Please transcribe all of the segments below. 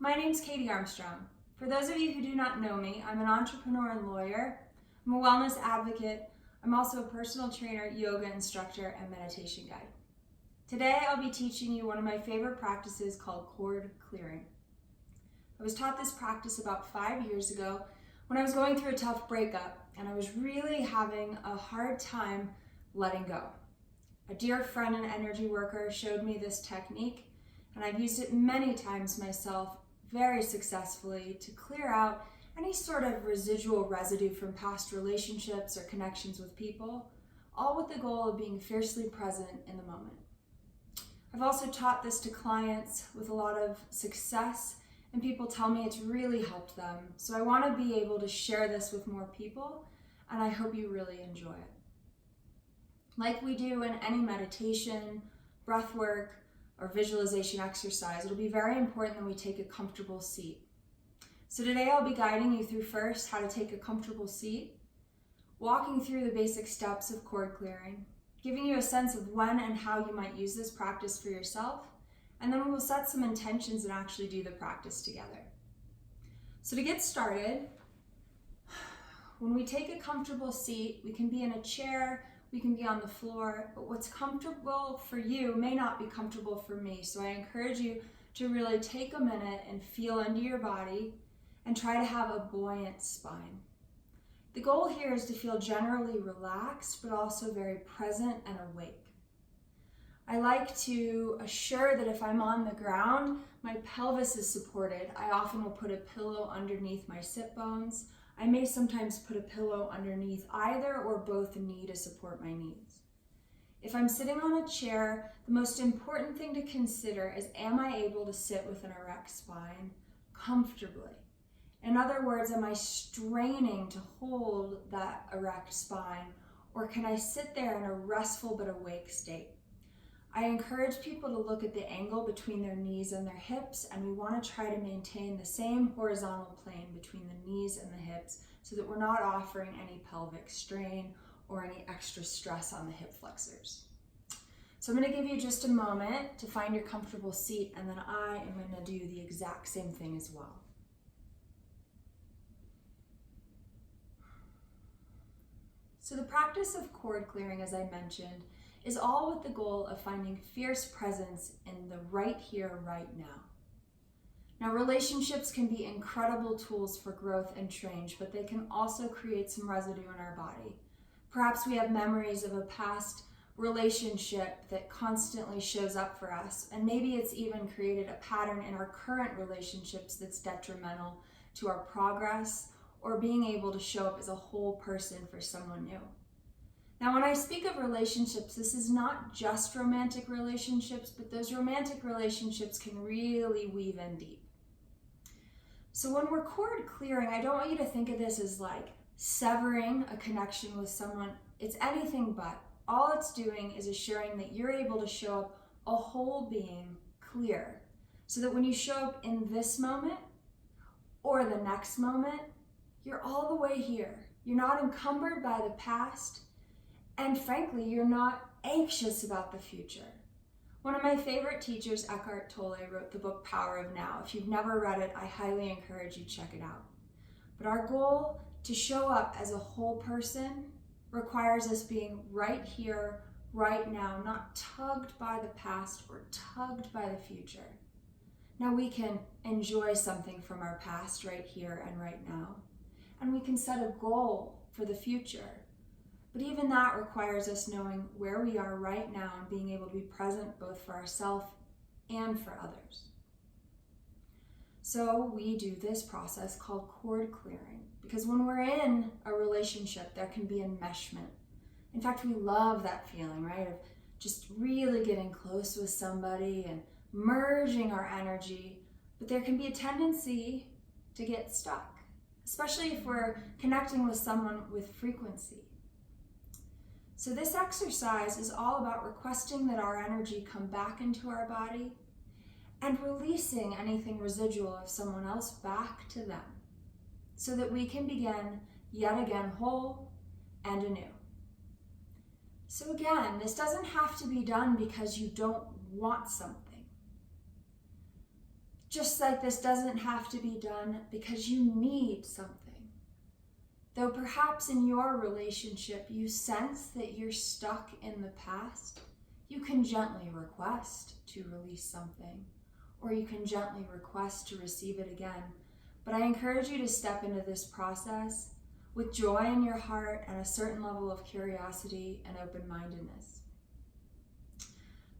My name's Katie Armstrong. For those of you who do not know me, I'm an entrepreneur and lawyer. I'm a wellness advocate. I'm also a personal trainer, yoga instructor, and meditation guide. Today, I'll be teaching you one of my favorite practices called chord clearing. I was taught this practice about 5 years ago when I was going through a tough breakup and I was really having a hard time letting go. A dear friend and energy worker showed me this technique, and I've used it many times myself very successfully to clear out any sort of residual residue from past relationships or connections with people, all with the goal of being fiercely present in the moment. I've also taught this to clients with a lot of success, and people tell me it's really helped them. So I want to be able to share this with more people, and I hope you really enjoy it. Like we do in any meditation, breathwork, or visualization exercise, it'll be very important that we take a comfortable seat. So today I'll be guiding you through first how to take a comfortable seat, walking through the basic steps of chord clearing, giving you a sense of when and how you might use this practice for yourself, and then we will set some intentions and actually do the practice together. So to get started, when we take a comfortable seat, we can be in a chair, we can be on the floor, but what's comfortable for you may not be comfortable for me. So I encourage you to really take a minute and feel into your body and try to have a buoyant spine. The goal here is to feel generally relaxed, but also very present and awake. I like to assure that if I'm on the ground, my pelvis is supported. I often will put a pillow underneath my sit bones. I may sometimes put a pillow underneath either or both knee to support my knees. If I'm sitting on a chair, the most important thing to consider is, am I able to sit with an erect spine comfortably? In other words, am I straining to hold that erect spine, or can I sit there in a restful but awake state? I encourage people to look at the angle between their knees and their hips, and we want to try to maintain the same horizontal plane between the knees and the hips so that we're not offering any pelvic strain or any extra stress on the hip flexors. So I'm going to give you just a moment to find your comfortable seat, and then I am going to do the exact same thing as well. So the practice of chord clearing, as I mentioned, is all with the goal of finding fierce presence in the right here, right now. Now, relationships can be incredible tools for growth and change, but they can also create some residue in our body. Perhaps we have memories of a past relationship that constantly shows up for us, and maybe it's even created a pattern in our current relationships that's detrimental to our progress or being able to show up as a whole person for someone new. Now, when I speak of relationships, this is not just romantic relationships, but those romantic relationships can really weave in deep. So when we're chord clearing, I don't want you to think of this as like severing a connection with someone. It's anything but. All it's doing is assuring that you're able to show up a whole being clear, so that when you show up in this moment or the next moment, you're all the way here. You're not encumbered by the past. And frankly, you're not anxious about the future. One of my favorite teachers, Eckhart Tolle, wrote the book Power of Now. If you've never read it, I highly encourage you to check it out. But our goal to show up as a whole person requires us being right here, right now, not tugged by the past or tugged by the future. Now we can enjoy something from our past right here and right now, and we can set a goal for the future. But even that requires us knowing where we are right now and being able to be present both for ourselves and for others. So we do this process called chord clearing because when we're in a relationship, there can be enmeshment. In fact, we love that feeling, right? Of just really getting close with somebody and merging our energy. But there can be a tendency to get stuck, especially if we're connecting with someone with frequency. So this exercise is all about requesting that our energy come back into our body and releasing anything residual of someone else back to them so that we can begin yet again whole and anew. So again, this doesn't have to be done because you don't want something. Just like this doesn't have to be done because you need something. Though perhaps in your relationship you sense that you're stuck in the past, you can gently request to release something, or you can gently request to receive it again. But I encourage you to step into this process with joy in your heart and a certain level of curiosity and open-mindedness.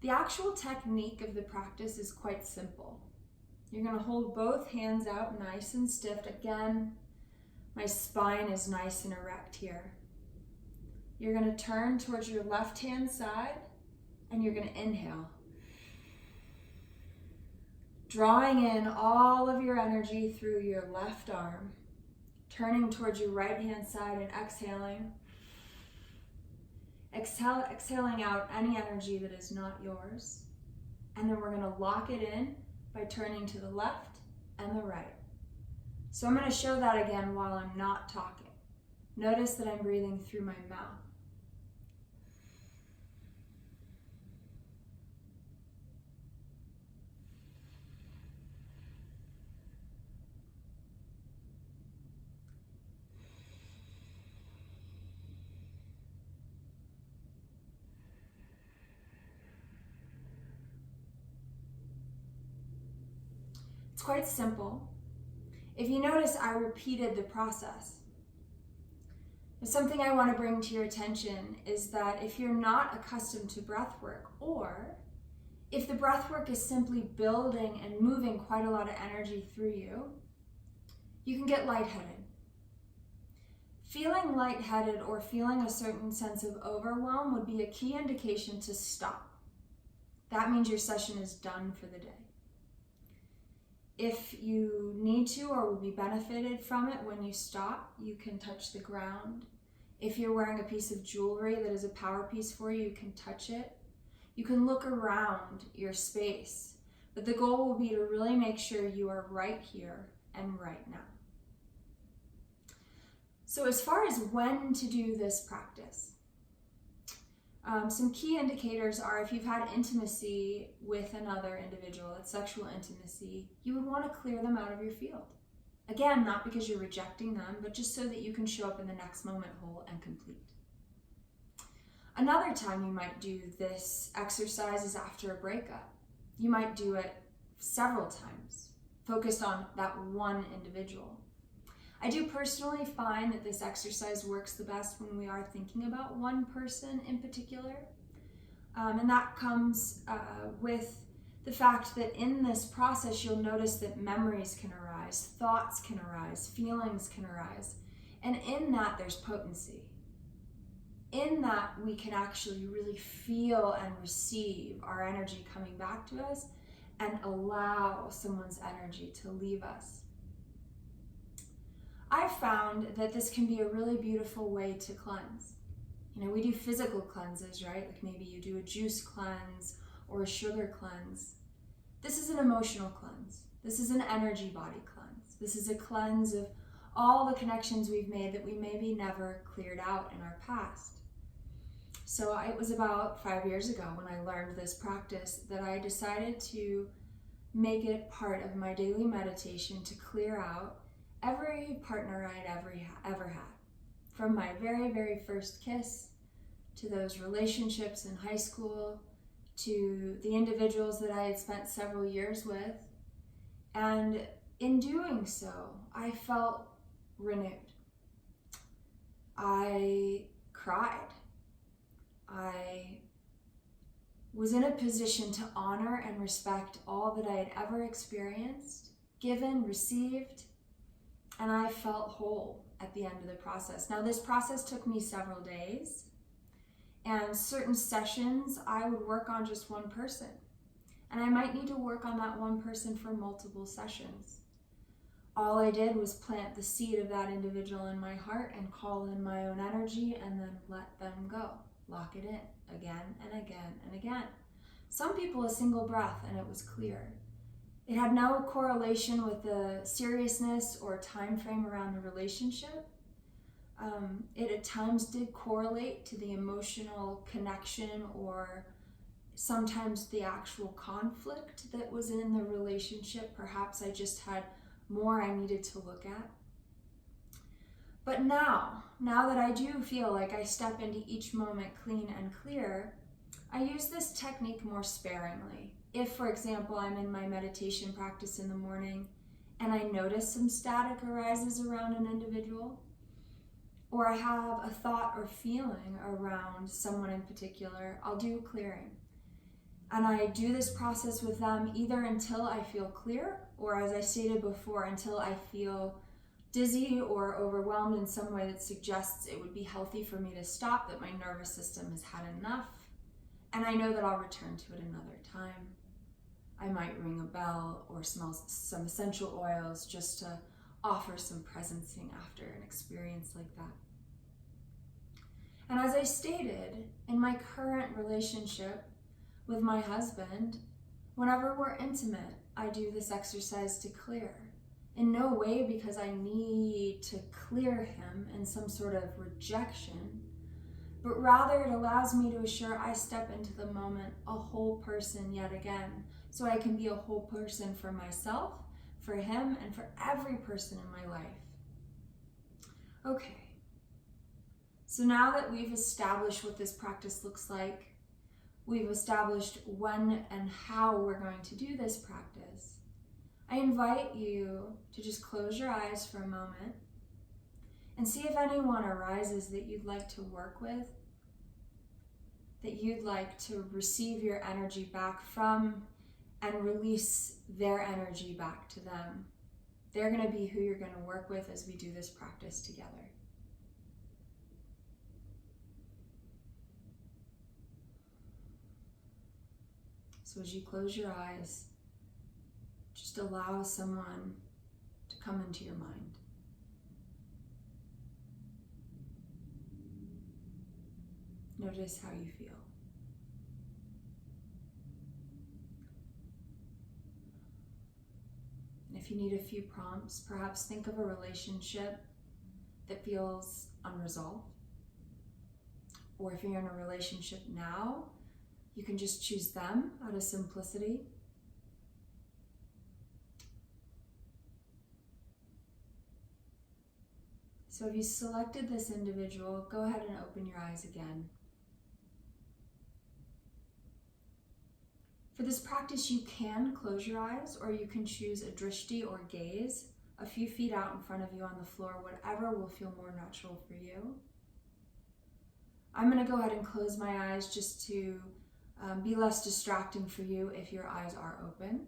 The actual technique of the practice is quite simple. You're going to hold both hands out nice and stiff. Again, my spine is nice and erect here. You're going to turn towards your left-hand side and you're going to inhale, drawing in all of your energy through your left arm, turning towards your right-hand side and exhaling. Exhaling out any energy that is not yours. And then we're going to lock it in by turning to the left and the right. So I'm going to show that again while I'm not talking. Notice that I'm breathing through my mouth. It's quite simple. If you notice, I repeated the process. And something I want to bring to your attention is that if you're not accustomed to breath work, or if the breath work is simply building and moving quite a lot of energy through you, you can get lightheaded. Feeling lightheaded or feeling a certain sense of overwhelm would be a key indication to stop. That means your session is done for the day. If you need to or would be benefited from it when you stop, you can touch the ground. If you're wearing a piece of jewelry that is a power piece for you, you can touch it. You can look around your space, but the goal will be to really make sure you are right here and right now. So as far as when to do this practice, some key indicators are if you've had intimacy with another individual, it's sexual intimacy, you would want to clear them out of your field. Again, not because you're rejecting them, but just so that you can show up in the next moment whole and complete. Another time you might do this exercise is after a breakup. You might do it several times, focused on that one individual. I do personally find that this exercise works the best when we are thinking about one person in particular. And that comes with the fact that in this process, you'll notice that memories can arise, thoughts can arise, feelings can arise. And in that, there's potency. In that, we can actually really feel and receive our energy coming back to us and allow someone's energy to leave us. I've found that this can be a really beautiful way to cleanse. You know, we do physical cleanses, right? Like maybe you do a juice cleanse or a sugar cleanse. This is an emotional cleanse. This is an energy body cleanse. This is a cleanse of all the connections we've made that we maybe never cleared out in our past. So it was about 5 years ago when I learned this practice that I decided to make it part of my daily meditation to clear out every partner I'd ever had. From my very, very first kiss, to those relationships in high school, to the individuals that I had spent several years with. And in doing so, I felt renewed. I cried. I was in a position to honor and respect all that I had ever experienced, given, received, and I felt whole at the end of the process. Now, this process took me several days, and certain sessions I would work on just one person, and I might need to work on that one person for multiple sessions. All I did was plant the seed of that individual in my heart and call in my own energy and then let them go. Lock it in again and again and again. Some people a single breath and it was clear. It had no correlation with the seriousness or time frame around the relationship. It at times did correlate to the emotional connection or sometimes the actual conflict that was in the relationship. Perhaps I just had more I needed to look at. But now that I do feel like I step into each moment clean and clear, I use this technique more sparingly. If, for example, I'm in my meditation practice in the morning and I notice some static arises around an individual, or I have a thought or feeling around someone in particular, I'll do clearing. And I do this process with them either until I feel clear, or as I stated before, until I feel dizzy or overwhelmed in some way that suggests it would be healthy for me to stop, that my nervous system has had enough, and I know that I'll return to it another time. I might ring a bell or smell some essential oils just to offer some presencing after an experience like that. And as I stated, in my current relationship with my husband, whenever we're intimate, I do this exercise to clear. In no way because I need to clear him in some sort of rejection, but rather it allows me to assure I step into the moment a whole person yet again, so I can be a whole person for myself, for him, and for every person in my life. Okay, so now that we've established what this practice looks like, we've established when and how we're going to do this practice, I invite you to just close your eyes for a moment and see if anyone arises that you'd like to work with, that you'd like to receive your energy back from and release their energy back to them. They're going to be who you're going to work with as we do this practice together. So as you close your eyes, just allow someone to come into your mind. Notice how you feel. And if you need a few prompts, perhaps think of a relationship that feels unresolved. Or if you're in a relationship now, you can just choose them out of simplicity. So if you selected this individual, go ahead and open your eyes again. For this practice, you can close your eyes, or you can choose a drishti or gaze a few feet out in front of you on the floor, whatever will feel more natural for you. I'm going to go ahead and close my eyes just to be less distracting for you if your eyes are open.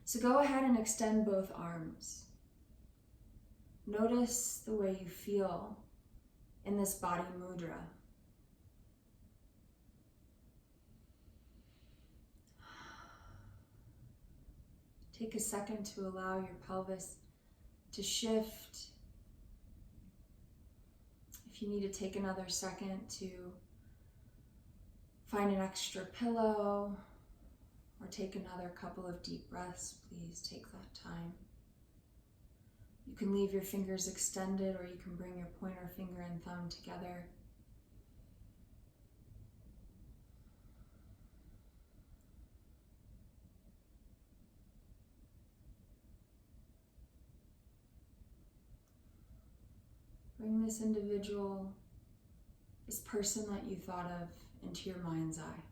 So go ahead and extend both arms. Notice the way you feel in this body mudra. Take a second to allow your pelvis to shift. If you need to take another second to find an extra pillow or take another couple of deep breaths, please take that time. You can leave your fingers extended, or you can bring your pointer finger and thumb together. Bring this individual, this person that you thought of, into your mind's eye.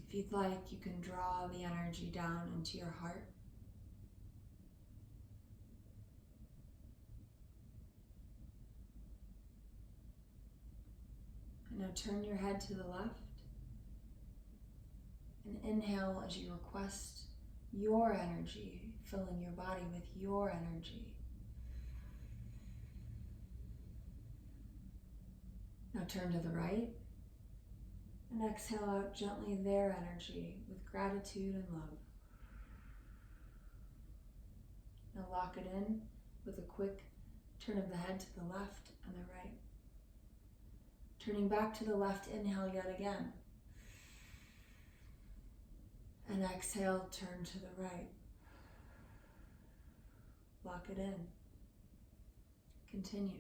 If you'd like, you can draw the energy down into your heart. And now turn your head to the left and inhale as you request your energy, filling your body with your energy. Now turn to the right and exhale out gently their energy with gratitude and love. Now lock it in with a quick turn of the head to the left and the right. Turning back to the left, inhale yet again. And exhale, turn to the right. Lock it in. Continue.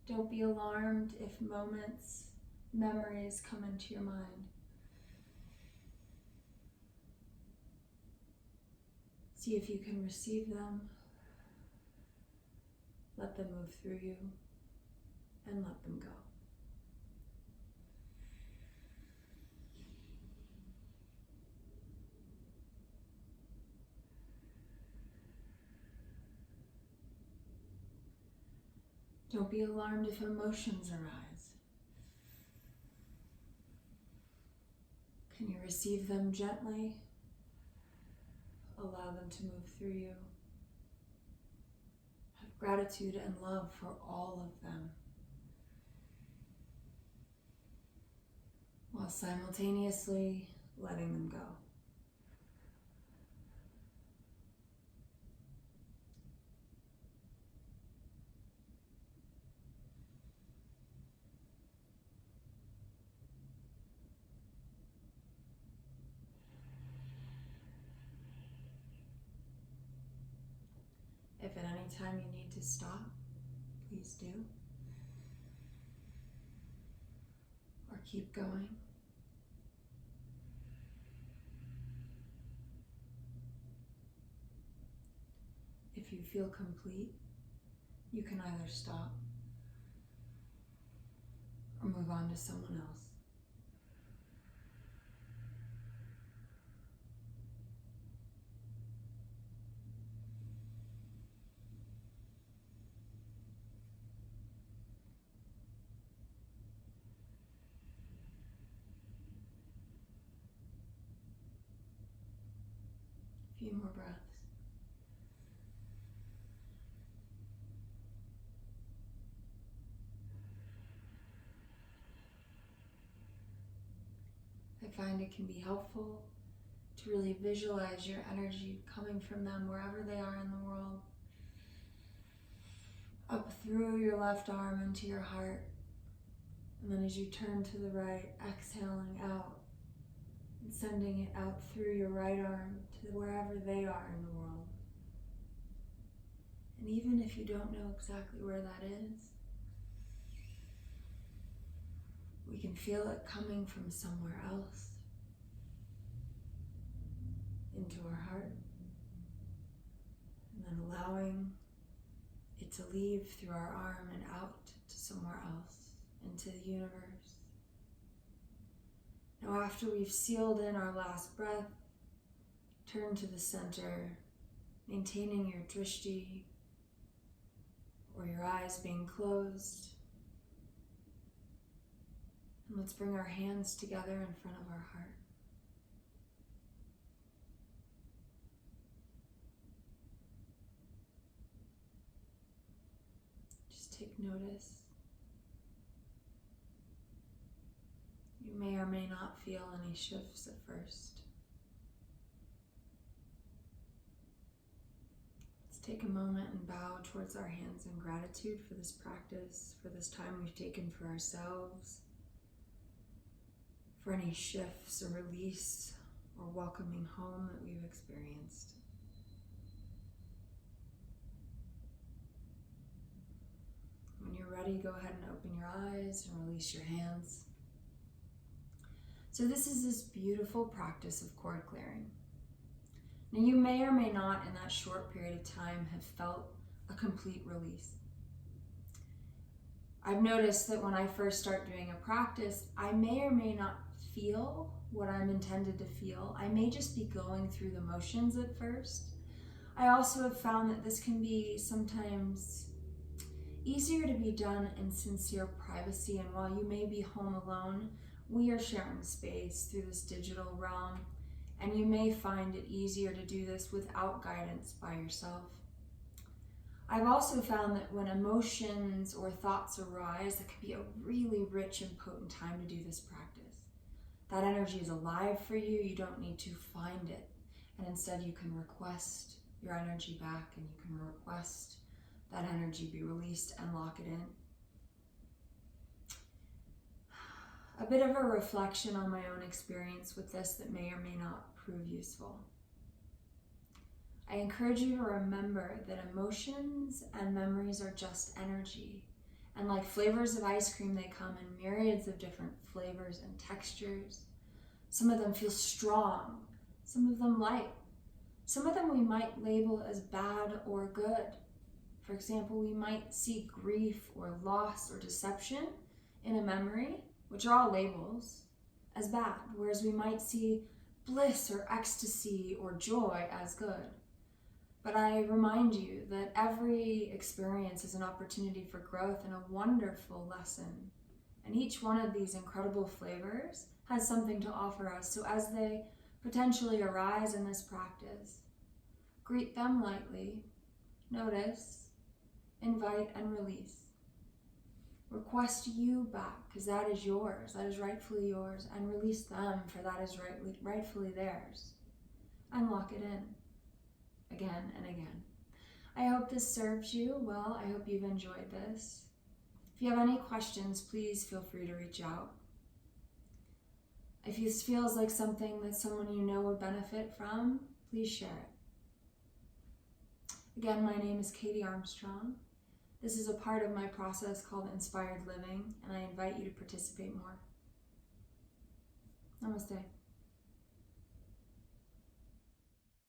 Don't be alarmed if moments, memories come into your mind. See if you can receive them. Let them move through you and let them go. Don't be alarmed if emotions arise. Can you receive them gently? Allow them to move through you. Have gratitude and love for all of them, while simultaneously letting them go. If at any time you need to stop, please do. Or keep going. If you feel complete, you can either stop or move on to someone else. A few more breaths. I find it can be helpful to really visualize your energy coming from them wherever they are in the world. Up through your left arm into your heart. And then as you turn to the right, exhaling out and sending it out through your right arm to wherever they are in the world. And even if you don't know exactly where that is, we can feel it coming from somewhere else into our heart, and then allowing it to leave through our arm and out to somewhere else, into the universe. Now, after we've sealed in our last breath, turn to the center, maintaining your drishti or your eyes being closed. And let's bring our hands together in front of our heart. Just take notice. You may or may not feel any shifts at first. Let's take a moment and bow towards our hands in gratitude for this practice, for this time we've taken for ourselves, for any shifts or release or welcoming home that we've experienced. When you're ready, go ahead and open your eyes and release your hands. So this is this beautiful practice of chord clearing. Now you may or may not in that short period of time have felt a complete release. I've noticed that when I first start doing a practice, I may or may not feel what I'm intended to feel. I may just be going through the motions at first. I also have found that this can be sometimes easier to be done in sincere privacy, and while you may be home alone, we are sharing space through this digital realm, and you may find it easier to do this without guidance by yourself. I've also found that when emotions or thoughts arise, it can be a really rich and potent time to do this practice. That energy is alive for you. You don't need to find it, and instead you can request your energy back, and you can request that energy be released and lock it in. A bit of a reflection on my own experience with this that may or may not prove useful. I encourage you to remember that emotions and memories are just energy. And like flavors of ice cream, they come in myriads of different flavors and textures. Some of them feel strong, some of them light. Some of them we might label as bad or good. For example, we might see grief or loss or deception in a memory, which are all labels, as bad, whereas we might see bliss or ecstasy or joy as good. But I remind you that every experience is an opportunity for growth and a wonderful lesson. And each one of these incredible flavors has something to offer us. So as they potentially arise in this practice, greet them lightly, notice, invite, and release. Request you back, because that is yours, that is rightfully yours, and release them, for that is rightfully theirs. And lock it in. Again and again. I hope this serves you well. I hope you've enjoyed this. If you have any questions, please feel free to reach out. If this feels like something that someone you know would benefit from, please share it. Again, my name is Katie Armstrong. This is a part of my process called Inspired Living, and I invite you to participate more. Namaste.